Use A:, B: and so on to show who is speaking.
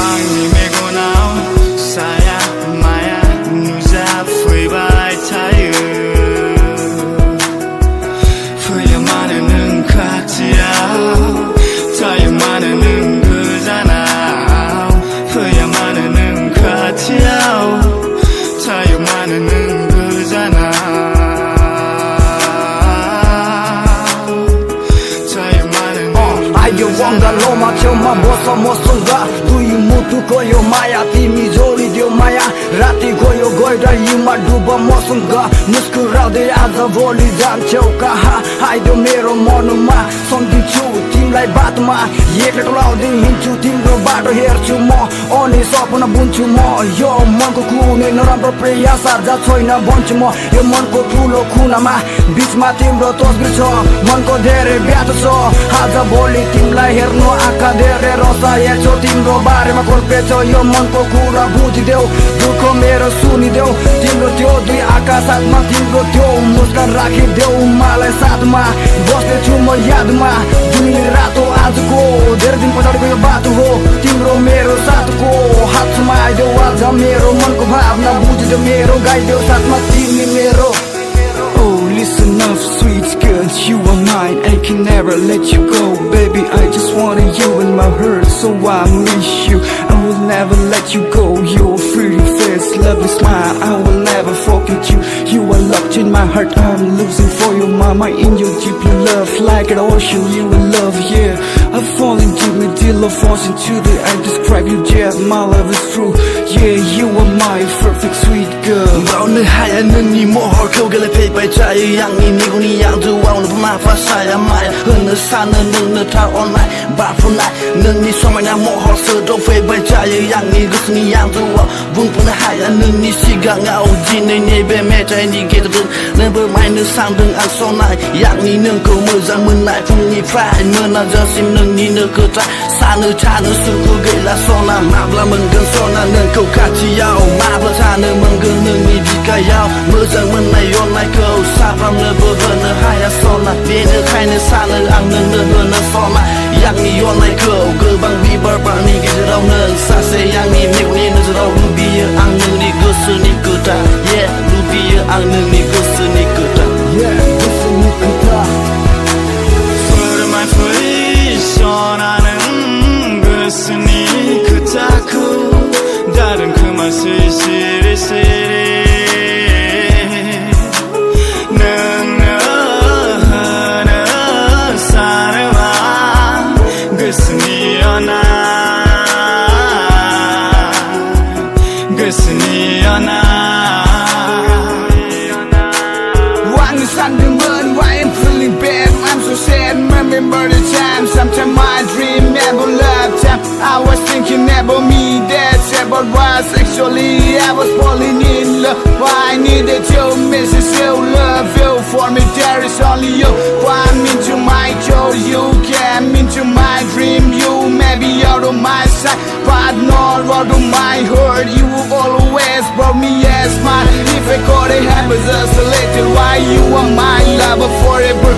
A: आंनि मेगनाव साया माया नुजाफैबाय थायो फैया मानो नों खाथियाव थायो मानो नों गोजानाव फैया मानो नों खाथियाव थायो मानो नों गोजानाव
B: Ayo wangga loma cioma boso mosonga Tui mutu koyo maya Timi joli dio maya Rati koyo goida yuma duba mosonga Muskuraude aza voli जान्छौ कहाँ आइदेऊ मेरो मनमा सम्झिन्छु तिमीलाई बातमा एक्लै टोलाउँदै हिँड्छु तिम्रो बाटो हेर्छु म अनि सपना बुन्छु म यो मनको कुनै नराम्रो प्रयास आर्जा छैन भन्छु म यो मनको ठुलो कुनामा बिचमा तिम्रो तस्बिर छ मनको धेरै व्याथ छ आज भोलि तिमीलाई हेर्नु आँखा धेरै रस हेर्छु तिम्रो बारेमा कोल्पेछ यो मनको कुरा बुझिदेऊ दुःख मेरो सुनिदेऊ तिम्रो त्यो दुई आँखा साथमा तिम्रो त्यो मुस्कान राखिदेऊ मलाई साथमा बस्नेछु म यादमा जुनले रातो आजको धेरै दिन पछाडिको यो बाटो हो तिम्रो मेरो साथको हात समाइदेऊ आज मेरो मनको भावना बुझिदेऊ मेरो गाइदेऊ साथमा तिमी मेरो
C: Oh, listen up, sweet girl, you are mine, I can never let you go. Baby, I just wanted you in my heart, so I miss you. I will never let you go. Your pretty face, lovely smile, I will never forget you. You are locked in my heart, I'm losing for your mama. In your deep love, like an ocean, you will love, yeah. I fall into it, till love falls into the I describe you, yeah, my love is true. Yeah, you are my perfect sweet girl.
D: 마음을 하얀 네 모험을 페이퍼자의 양이 미군이 양두와는 마파사야 마야 흐느 사는 능느 다 온라인 바쁘나 능니 소마냐 모험스도 페이퍼자의 양이 그스니 양두와 분분의 하얀 네 시간가 오지는 예배 매자의 네 게들은 never mind 느 상등 안 쏘나 양이 능고 무장 문나이 풍니 프라이 무너져심 능니 느그자 산을 차는 수국이라 쏘나 마블라 문근 쏘나 능고 같이야오 마블라 차는 문근 능니 비가야오 무장 문나이 온라이고 사람을 보거는 하야 쏘나 비는 하이는 산을 앙는 느흐는 쏘나 양이 온라이고 그방 비버방니 기지로는 사세 양이 미군이 늦으러 루비에 앙는 니 그스니 그다 yeah 루비에 앙는 니 그스니 그다
B: yeah 그스니 그다
A: 푸르만 풀이 시원하는 그스니 그다쿠 다른 그 맛을 시리시리
B: One Sunday morning, why I'm feeling bad, I'm so sad. Remember the time, sometimes I dream about love time. I was thinking about me, that's about why sexually I was falling in love. Why I needed you, Mrs. You, love you. For me there is only you. Come into my joy, you came into my dream. You may be out of my sight, but not out of my heart. You always brought me a smile. If I could have just a little while, you are my lover forever.